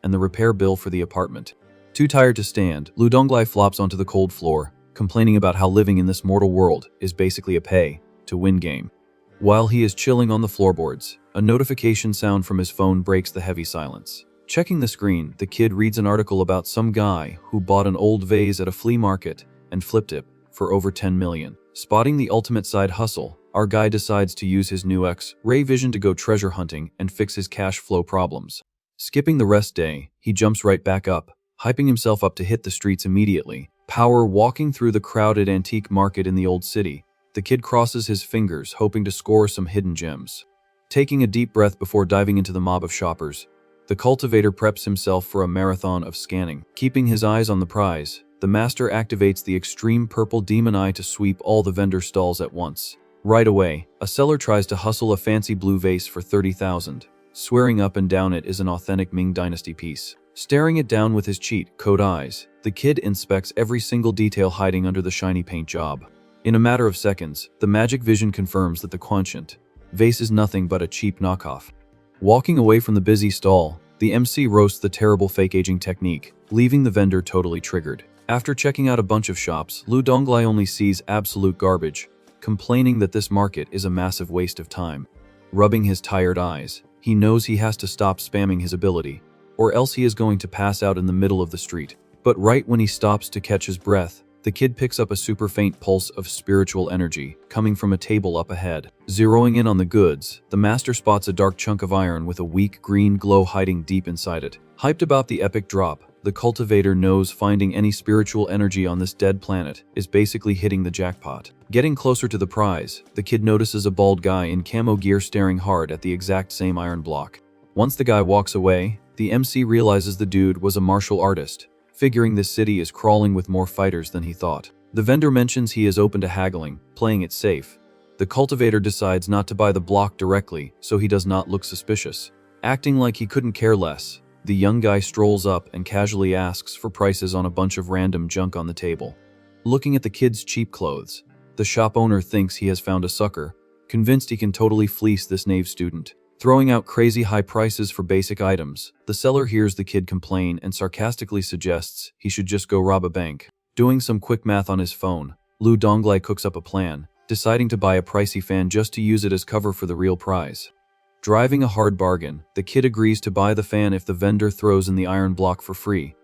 [SPEAKER 1] and the repair bill for the apartment. Too tired to stand, Lu Donglai flops onto the cold floor, complaining about how living in this mortal world is basically a pay-to-win game. While he is chilling on the floorboards, a notification sound from his phone breaks the heavy silence. Checking the screen, the kid reads an article about some guy who bought an old vase at a flea market and flipped it for over 10 million. Spotting the ultimate side hustle, our guy decides to use his new X-ray vision to go treasure hunting and fix his cash flow problems. Skipping the rest day, he jumps right back up, hyping himself up to hit the streets immediately, power walking through the crowded antique market in the old city. The kid crosses his fingers, hoping to score some hidden gems. Taking a deep breath before diving into the mob of shoppers, the cultivator preps himself for a marathon of scanning. Keeping his eyes on the prize, the master activates the extreme purple demon eye to sweep all the vendor stalls at once. Right away, a seller tries to hustle a fancy blue vase for 30,000, swearing up and down it is an authentic Ming Dynasty piece. Staring it down with his cheat code eyes, the kid inspects every single detail hiding under the shiny paint job. In a matter of seconds, the magic vision confirms that the quotient vase is nothing but a cheap knockoff. Walking away from the busy stall, the MC roasts the terrible fake aging technique, leaving the vendor totally triggered. After checking out a bunch of shops, Lu Donglai only sees absolute garbage, complaining that this market is a massive waste of time. Rubbing his tired eyes, he knows he has to stop spamming his ability, or else he is going to pass out in the middle of the street. But right when he stops to catch his breath, the kid picks up a super faint pulse of spiritual energy coming from a table up ahead. Zeroing in on the goods, the master spots a dark chunk of iron with a weak green glow hiding deep inside it. Hyped about the epic drop, the cultivator knows finding any spiritual energy on this dead planet is basically hitting the jackpot. Getting closer to the prize, the kid notices a bald guy in camo gear staring hard at the exact same iron block. Once the guy walks away, the MC realizes the dude was a martial artist, figuring this city is crawling with more fighters than he thought. The vendor mentions he is open to haggling, playing it safe. The cultivator decides not to buy the block directly so he does not look suspicious. Acting like he couldn't care less, the young guy strolls up and casually asks for prices on a bunch of random junk on the table. Looking at the kid's cheap clothes, the shop owner thinks he has found a sucker, convinced he can totally fleece this naive student. Throwing out crazy high prices for basic items, the seller hears the kid complain and sarcastically suggests he should just go rob a bank. Doing some quick math on his phone, Lu Donglai cooks up a plan, deciding to buy a pricey fan just to use it as cover for the real prize. Driving a hard bargain, the kid agrees to buy the fan if the vendor throws in the iron block for free.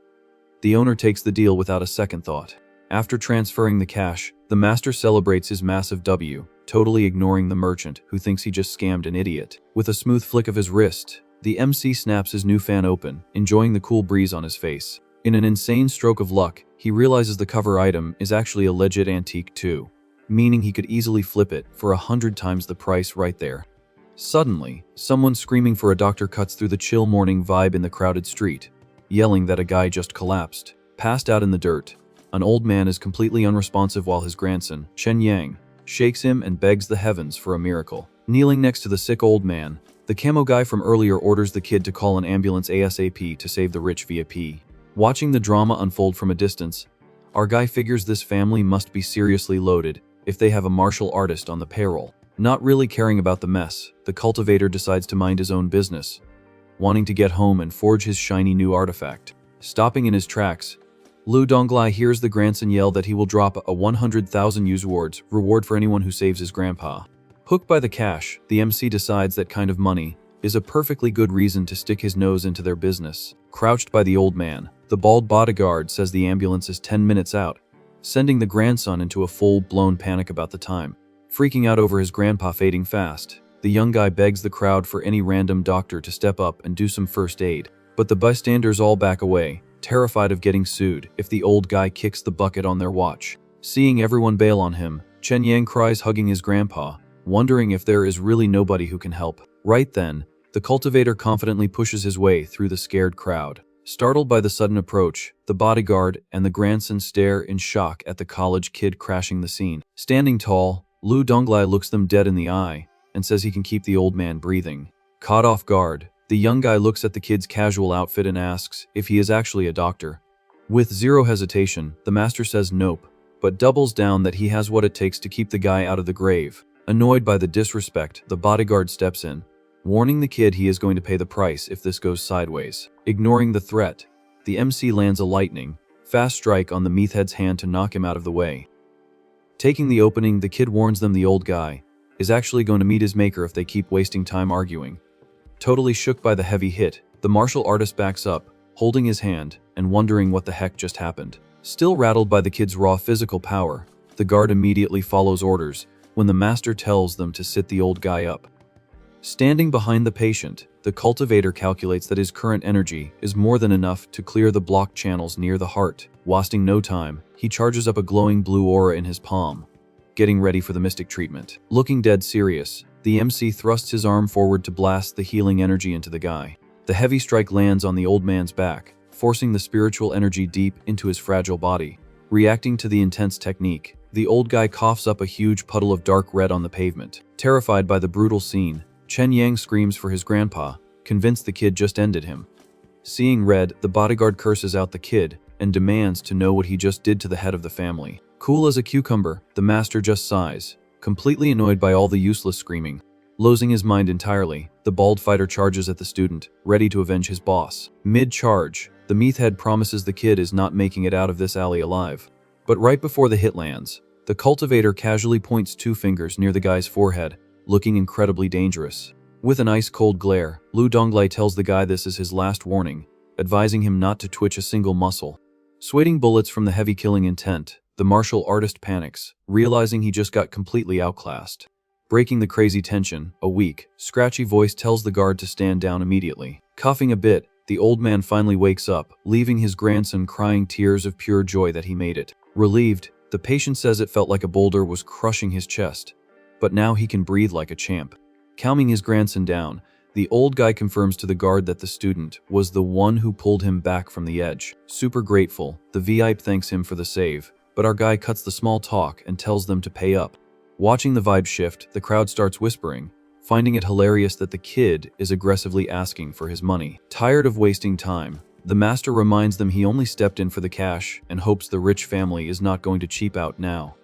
[SPEAKER 1] The owner takes the deal without a second thought. After transferring the cash, the master celebrates his massive W, totally ignoring the merchant who thinks he just scammed an idiot. With a smooth flick of his wrist, the MC snaps his new fan open, enjoying the cool breeze on his face. In an insane stroke of luck, he realizes the cover item is actually a legit antique too, meaning he could easily flip it for 100 times the price right there. Suddenly, someone screaming for a doctor cuts through the chill morning vibe in the crowded street, yelling that a guy just collapsed, passed out in the dirt. An old man is completely unresponsive while his grandson, Chen Yang, shakes him and begs the heavens for a miracle. Kneeling next to the sick old man, the camo guy from earlier orders the kid to call an ambulance ASAP to save the rich VIP. Watching the drama unfold from a distance, our guy figures this family must be seriously loaded if they have a martial artist on the payroll. Not really caring about the mess, the cultivator decides to mind his own business, wanting to get home and forge his shiny new artifact. Stopping in his tracks, Lu Donglai hears the grandson yell that he will drop a 100,000 reward for anyone who saves his grandpa. Hooked by the cash, the MC decides that kind of money is a perfectly good reason to stick his nose into their business. Crouched by the old man, the bald bodyguard says the ambulance is 10 minutes out, sending the grandson into a full-blown panic about the time. Freaking out over his grandpa fading fast, the young guy begs the crowd for any random doctor to step up and do some first aid, but the bystanders all back away, terrified of getting sued if the old guy kicks the bucket on their watch. Seeing everyone bail on him, Chen Yang cries, hugging his grandpa, wondering if there is really nobody who can help. Right then, the cultivator confidently pushes his way through the scared crowd. Startled by the sudden approach, the bodyguard and the grandson stare in shock at the college kid crashing the scene. Standing tall, Lu Donglai looks them dead in the eye and says he can keep the old man breathing. Caught off guard, the young guy looks at the kid's casual outfit and asks if he is actually a doctor. With zero hesitation, the master says nope, but doubles down that he has what it takes to keep the guy out of the grave. Annoyed by the disrespect, the bodyguard steps in, warning the kid he is going to pay the price if this goes sideways. Ignoring the threat, the MC lands a lightning fast strike on the meathead's hand to knock him out of the way. Taking the opening, the kid warns them the old guy is actually going to meet his maker if they keep wasting time arguing. Totally shook by the heavy hit, the martial artist backs up, holding his hand and wondering what the heck just happened. Still rattled by the kid's raw physical power, the guard immediately follows orders when the master tells them to sit the old guy up. Standing behind the patient, the cultivator calculates that his current energy is more than enough to clear the blocked channels near the heart. Wasting no time, he charges up a glowing blue aura in his palm, getting ready for the mystic treatment. Looking dead serious, the MC thrusts his arm forward to blast the healing energy into the guy. The heavy strike lands on the old man's back, forcing the spiritual energy deep into his fragile body. Reacting to the intense technique, the old guy coughs up a huge puddle of dark red on the pavement. Terrified by the brutal scene, Chen Yang screams for his grandpa, convinced the kid just ended him. Seeing red, the bodyguard curses out the kid and demands to know what he just did to the head of the family. Cool as a cucumber, the master just sighs, completely annoyed by all the useless screaming. Losing his mind entirely, the bald fighter charges at the student, ready to avenge his boss. Mid-charge, the meathead promises the kid is not making it out of this alley alive. But right before the hit lands, the cultivator casually points 2 fingers near the guy's forehead, looking incredibly dangerous. With an ice-cold glare, Lu Donglai tells the guy this is his last warning, advising him not to twitch a single muscle. Sweating bullets from the heavy killing intent, the martial artist panics, realizing he just got completely outclassed. Breaking the crazy tension, a weak, scratchy voice tells the guard to stand down immediately. Coughing a bit, the old man finally wakes up, leaving his grandson crying tears of pure joy that he made it. Relieved, the patient says it felt like a boulder was crushing his chest, but now he can breathe like a champ. Calming his grandson down, the old guy confirms to the guard that the student was the one who pulled him back from the edge. Super grateful, the VIP thanks him for the save, but our guy cuts the small talk and tells them to pay up. Watching the vibe shift, the crowd starts whispering, finding it hilarious that the kid is aggressively asking for his money. Tired of wasting time, the master reminds them he only stepped in for the cash and hopes the rich family is not going to cheap out now.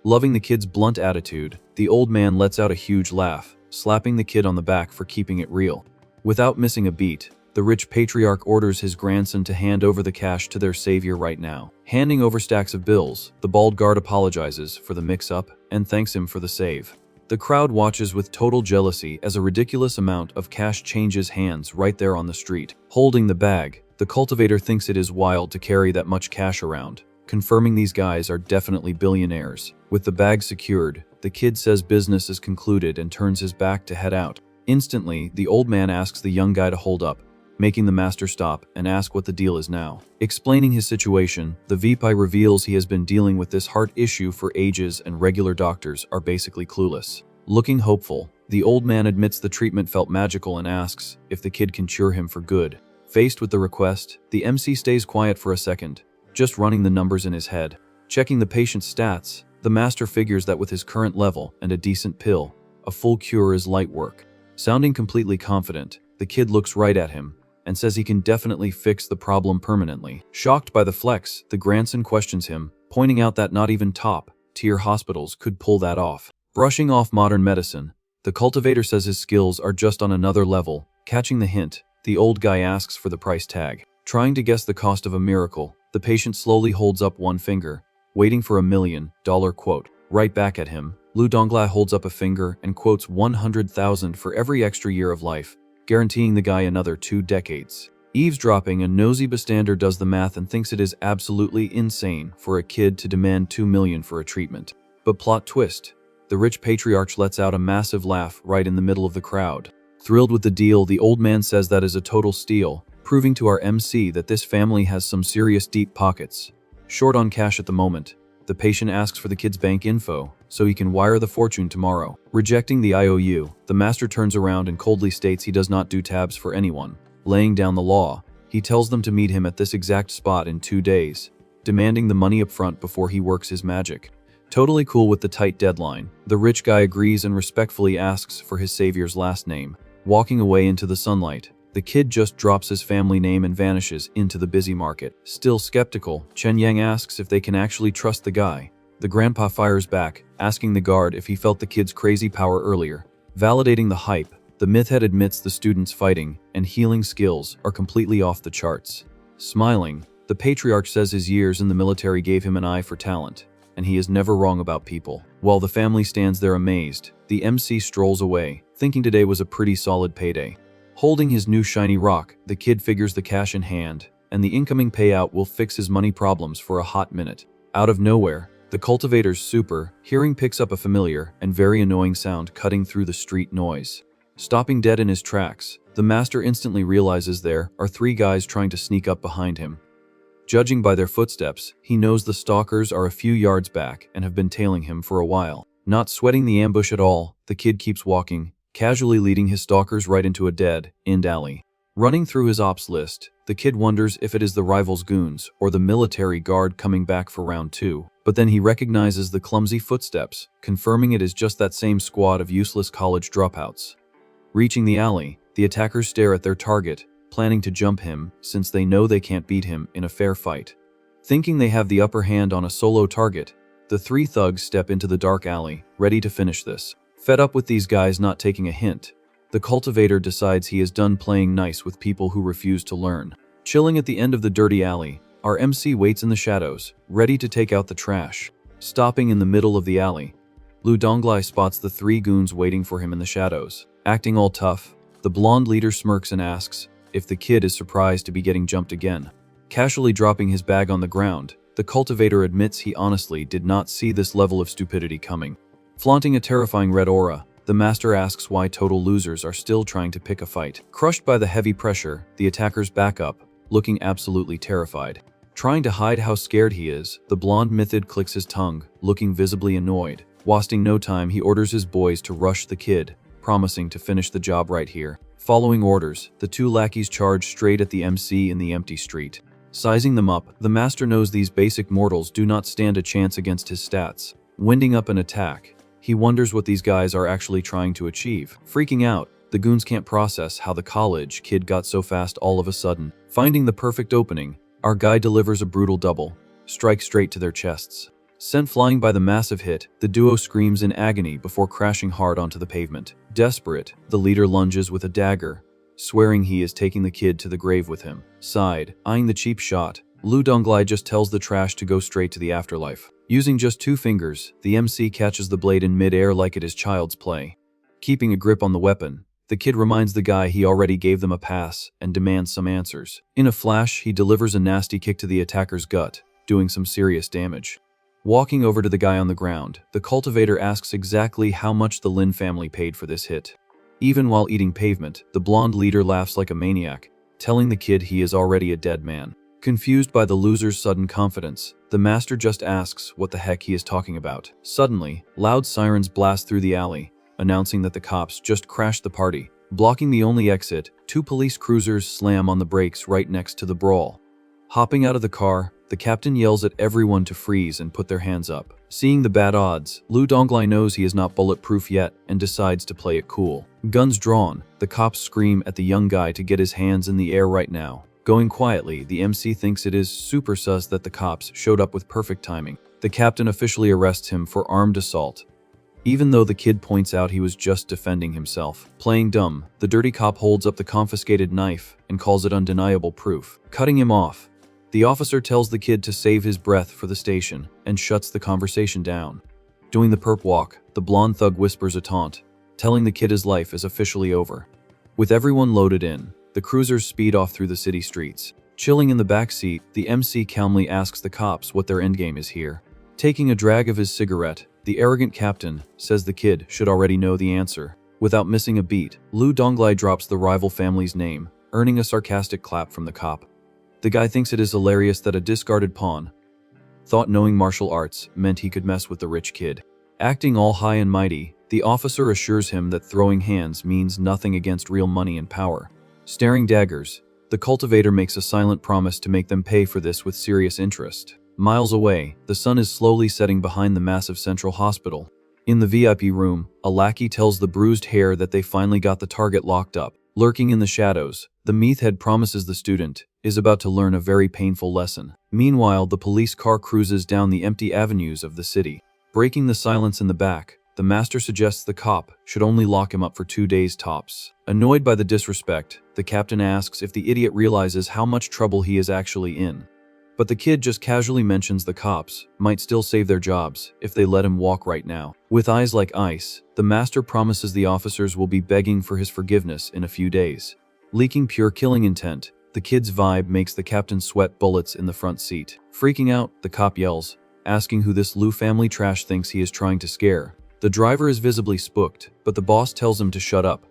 [SPEAKER 1] Loving the kid's blunt attitude, the old man lets out a huge laugh, slapping the kid on the back for keeping it real. Without missing a beat, the rich patriarch orders his grandson to hand over the cash to their savior right now. Handing over stacks of bills, the bald guard apologizes for the mix-up and thanks him for the save. The crowd watches with total jealousy as a ridiculous amount of cash changes hands right there on the street. Holding the bag, the cultivator thinks it is wild to carry that much cash around, confirming these guys are definitely billionaires. With the bag secured, the kid says business is concluded and turns his back to head out. Instantly, the old man asks the young guy to hold up, making the master stop and ask what the deal is now. Explaining his situation, the VP reveals he has been dealing with this heart issue for ages and regular doctors are basically clueless. Looking hopeful, the old man admits the treatment felt magical and asks if the kid can cure him for good. Faced with the request, the MC stays quiet for a second, just running the numbers in his head. Checking the patient's stats, the master figures that with his current level and a decent pill, a full cure is light work. Sounding completely confident, the kid looks right at him and says he can definitely fix the problem permanently. Shocked by the flex, the grandson questions him, pointing out that not even top-tier hospitals could pull that off. Brushing off modern medicine, the cultivator says his skills are just on another level. Catching the hint, the old guy asks for the price tag. Trying to guess the cost of a miracle, the patient slowly holds up one finger, waiting for $1 million quote. Right back at him, Lu Donglai holds up a finger and quotes 100,000 for every extra year of life, guaranteeing the guy another 2 decades. Eavesdropping, a nosy bystander does the math and thinks it is absolutely insane for a kid to demand $2 million for a treatment. But plot twist, the rich patriarch lets out a massive laugh right in the middle of the crowd. Thrilled with the deal, the old man says that is a total steal, proving to our MC that this family has some serious deep pockets. Short on cash at the moment, the patient asks for the kid's bank info so he can wire the fortune tomorrow. Rejecting the IOU, the master turns around and coldly states he does not do tabs for anyone. Laying down the law, he tells them to meet him at this exact spot in 2 days, demanding the money up front before he works his magic. Totally cool with the tight deadline, the rich guy agrees and respectfully asks for his savior's last name. Walking away into the sunlight, the kid just drops his family name and vanishes into the busy market. Still skeptical, Chen Yang asks if they can actually trust the guy. The grandpa fires back, asking the guard if he felt the kid's crazy power earlier. Validating the hype, the mythhead admits the student's fighting and healing skills are completely off the charts. Smiling, the patriarch says his years in the military gave him an eye for talent, and he is never wrong about people. While the family stands there amazed, the MC strolls away, thinking today was a pretty solid payday. Holding his new shiny rock, the kid figures the cash in hand, and the incoming payout will fix his money problems for a hot minute. Out of nowhere, the cultivator's super hearing picks up a familiar and very annoying sound cutting through the street noise. Stopping dead in his tracks, the master instantly realizes there are 3 guys trying to sneak up behind him. Judging by their footsteps, he knows the stalkers are a few yards back and have been tailing him for a while. Not sweating the ambush at all, the kid keeps walking, casually leading his stalkers right into a dead-end alley. Running through his ops list, the kid wonders if it is the rival's goons or the military guard coming back for round 2. But then he recognizes the clumsy footsteps, confirming it is just that same squad of useless college dropouts. Reaching the alley, the attackers stare at their target, planning to jump him since they know they can't beat him in a fair fight. Thinking they have the upper hand on a solo target, the 3 thugs step into the dark alley, ready to finish this. Fed up with these guys not taking a hint, the cultivator decides he is done playing nice with people who refuse to learn. Chilling at the end of the dirty alley, our MC waits in the shadows, ready to take out the trash. Stopping in the middle of the alley, Lu Donglai spots the 3 goons waiting for him in the shadows. Acting all tough, the blonde leader smirks and asks if the kid is surprised to be getting jumped again. Casually dropping his bag on the ground, the cultivator admits he honestly did not see this level of stupidity coming. Flaunting a terrifying red aura, the master asks why total losers are still trying to pick a fight. Crushed by the heavy pressure, the attackers back up, looking absolutely terrified. Trying to hide how scared he is, the blonde mythid clicks his tongue, looking visibly annoyed. Wasting no time, he orders his boys to rush the kid, promising to finish the job right here. Following orders, the 2 lackeys charge straight at the MC in the empty street. Sizing them up, the master knows these basic mortals do not stand a chance against his stats. Winding up an attack, he wonders what these guys are actually trying to achieve. Freaking out, the goons can't process how the college kid got so fast all of a sudden. Finding the perfect opening, our guy delivers a brutal double, strike straight to their chests. Sent flying by the massive hit, the duo screams in agony before crashing hard onto the pavement. Desperate, the leader lunges with a dagger, swearing he is taking the kid to the grave with him. Side, eyeing the cheap shot, Lu Donglai just tells the trash to go straight to the afterlife. Using just 2 fingers, the MC catches the blade in mid-air like it is child's play. Keeping a grip on the weapon, the kid reminds the guy he already gave them a pass and demands some answers. In a flash, he delivers a nasty kick to the attacker's gut, doing some serious damage. Walking over to the guy on the ground, the cultivator asks exactly how much the Lin family paid for this hit. Even while eating pavement, the blonde leader laughs like a maniac, telling the kid he is already a dead man. Confused by the loser's sudden confidence, the master just asks what the heck he is talking about. Suddenly, loud sirens blast through the alley, announcing that the cops just crashed the party. Blocking the only exit, 2 police cruisers slam on the brakes right next to the brawl. Hopping out of the car, the captain yells at everyone to freeze and put their hands up. Seeing the bad odds, Lu Donglai knows he is not bulletproof yet and decides to play it cool. Guns drawn, the cops scream at the young guy to get his hands in the air right now. Going quietly, the MC thinks it is super sus that the cops showed up with perfect timing. The captain officially arrests him for armed assault, even though the kid points out he was just defending himself. Playing dumb, the dirty cop holds up the confiscated knife and calls it undeniable proof. Cutting him off, the officer tells the kid to save his breath for the station and shuts the conversation down. Doing the perp walk, the blonde thug whispers a taunt, telling the kid his life is officially over. With everyone loaded in, the cruisers speed off through the city streets. Chilling in the back seat, the MC calmly asks the cops what their endgame is here. Taking a drag of his cigarette, the arrogant captain says the kid should already know the answer. Without missing a beat, Lu Donglai drops the rival family's name, earning a sarcastic clap from the cop. The guy thinks it is hilarious that a discarded pawn thought knowing martial arts meant he could mess with the rich kid. Acting all high and mighty, the officer assures him that throwing hands means nothing against real money and power. Staring daggers, the cultivator makes a silent promise to make them pay for this with serious interest. Miles away, the sun is slowly setting behind the massive central hospital. In the VIP room, a lackey tells the bruised hair that they finally got the target locked up. Lurking in the shadows, the meathead promises the student is about to learn a very painful lesson. Meanwhile, the police car cruises down the empty avenues of the city. Breaking the silence in the back, the master suggests the cop should only lock him up for 2 days tops. Annoyed by the disrespect, the captain asks if the idiot realizes how much trouble he is actually in. But the kid just casually mentions the cops might still save their jobs if they let him walk right now. With eyes like ice, the master promises the officers will be begging for his forgiveness in a few days. Leaking pure killing intent, the kid's vibe makes the captain sweat bullets in the front seat. Freaking out, the cop yells, asking who this Lu family trash thinks he is trying to scare. The driver is visibly spooked, but the boss tells him to shut up,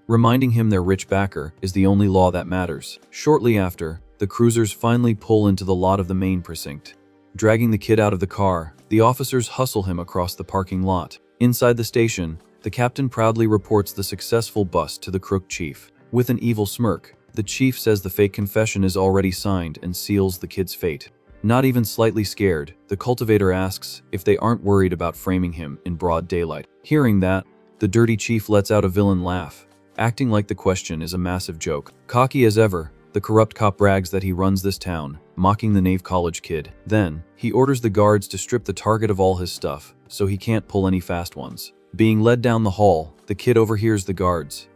[SPEAKER 1] reminding him their rich backer is the only law that matters. Shortly after, the the cruisers finally pull into the lot of the main precinct. Dragging the kid out of the car, the officers hustle him across the parking lot. Inside the station, the captain proudly reports the successful bust to the crook chief. With an evil smirk, the chief says the fake confession is already signed and seals the kid's fate. Not even slightly scared, the cultivator asks if they aren't worried about framing him in broad daylight. Hearing that, the dirty chief lets out a villain laugh, acting like the question is a massive joke. Cocky as ever, the corrupt cop brags that he runs this town, mocking the knave college kid. Then, he orders the guards to strip the target of all his stuff, so he can't pull any fast ones. Being led down the hall, the kid overhears the guards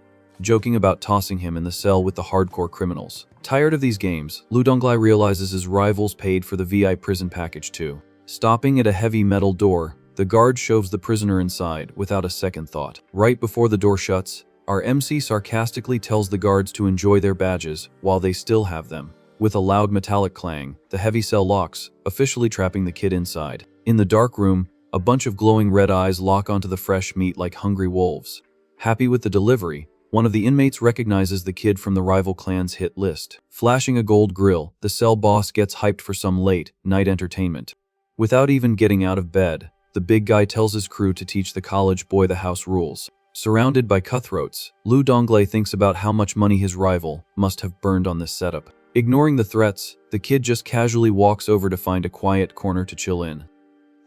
[SPEAKER 1] joking about tossing him in the cell with the hardcore criminals. Tired of these games, Lu Donglai realizes his rivals paid for the VI prison package too. Stopping at a heavy metal door, the guard shoves the prisoner inside without a second thought. Right before the door shuts, our MC sarcastically tells the guards to enjoy their badges while they still have them. With a loud metallic clang, the heavy cell locks, officially trapping the kid inside. In the dark room, a bunch of glowing red eyes lock onto the fresh meat like hungry wolves. Happy with the delivery, one of the inmates recognizes the kid from the rival clan's hit list. Flashing a gold grill, the cell boss gets hyped for some late night entertainment. Without even getting out of bed, the big guy tells his crew to teach the college boy the house rules. Surrounded by cutthroats, Lu Donglai thinks about how much money his rival must have burned on this setup. Ignoring the threats, the kid just casually walks over to find a quiet corner to chill in.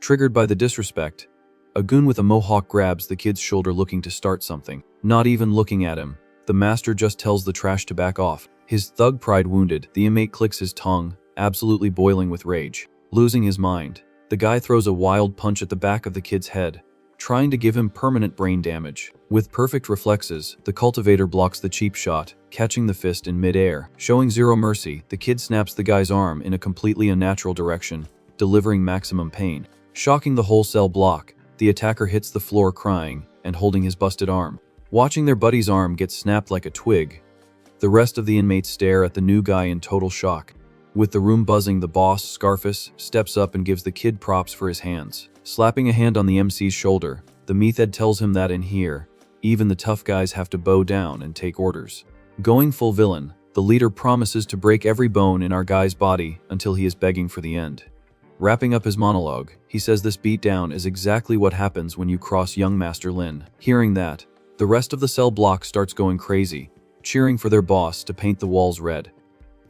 [SPEAKER 1] Triggered by the disrespect, a goon with a mohawk grabs the kid's shoulder looking to start something. Not even looking at him, the master just tells the trash to back off. His thug pride wounded, the inmate clicks his tongue, absolutely boiling with rage. Losing his mind, the guy throws a wild punch at the back of the kid's head, trying to give him permanent brain damage. With perfect reflexes, the cultivator blocks the cheap shot, catching the fist in mid-air. Showing zero mercy, the kid snaps the guy's arm in a completely unnatural direction, delivering maximum pain. Shocking the whole cell block, the attacker hits the floor crying and holding his busted arm. Watching their buddy's arm get snapped like a twig, the rest of the inmates stare at the new guy in total shock. With the room buzzing, the boss, Scarface, steps up and gives the kid props for his hands. Slapping a hand on the MC's shoulder, the method tells him that in here, even the tough guys have to bow down and take orders. Going full villain, the leader promises to break every bone in our guy's body until he is begging for the end. Wrapping up his monologue, he says this beatdown is exactly what happens when you cross young Master Lin. Hearing that, the rest of the cell block starts going crazy, cheering for their boss to paint the walls red.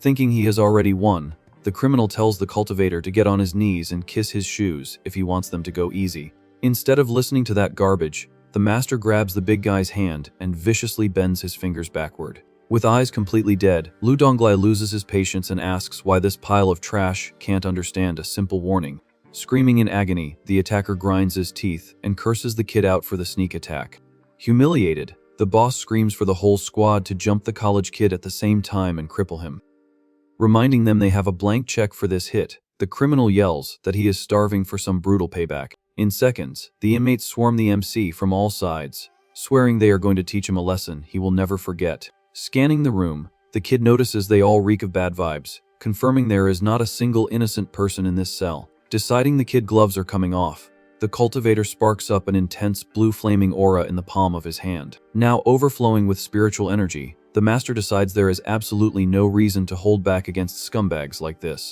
[SPEAKER 1] Thinking he has already won, the criminal tells the cultivator to get on his knees and kiss his shoes if he wants them to go easy. Instead of listening to that garbage, the master grabs the big guy's hand and viciously bends his fingers backward. With eyes completely dead, Lu Donglai loses his patience and asks why this pile of trash can't understand a simple warning. Screaming in agony, the attacker grinds his teeth and curses the kid out for the sneak attack. Humiliated, the boss screams for the whole squad to jump the college kid at the same time and cripple him. Reminding them they have a blank check for this hit, the criminal yells that he is starving for some brutal payback. In seconds, the inmates swarm the MC from all sides, swearing they are going to teach him a lesson he will never forget. Scanning the room, the kid notices they all reek of bad vibes, confirming there is not a single innocent person in this cell. Deciding the kid gloves are coming off, the cultivator sparks up an intense blue flaming aura in the palm of his hand. Now overflowing with spiritual energy, the master decides there is absolutely no reason to hold back against scumbags like this.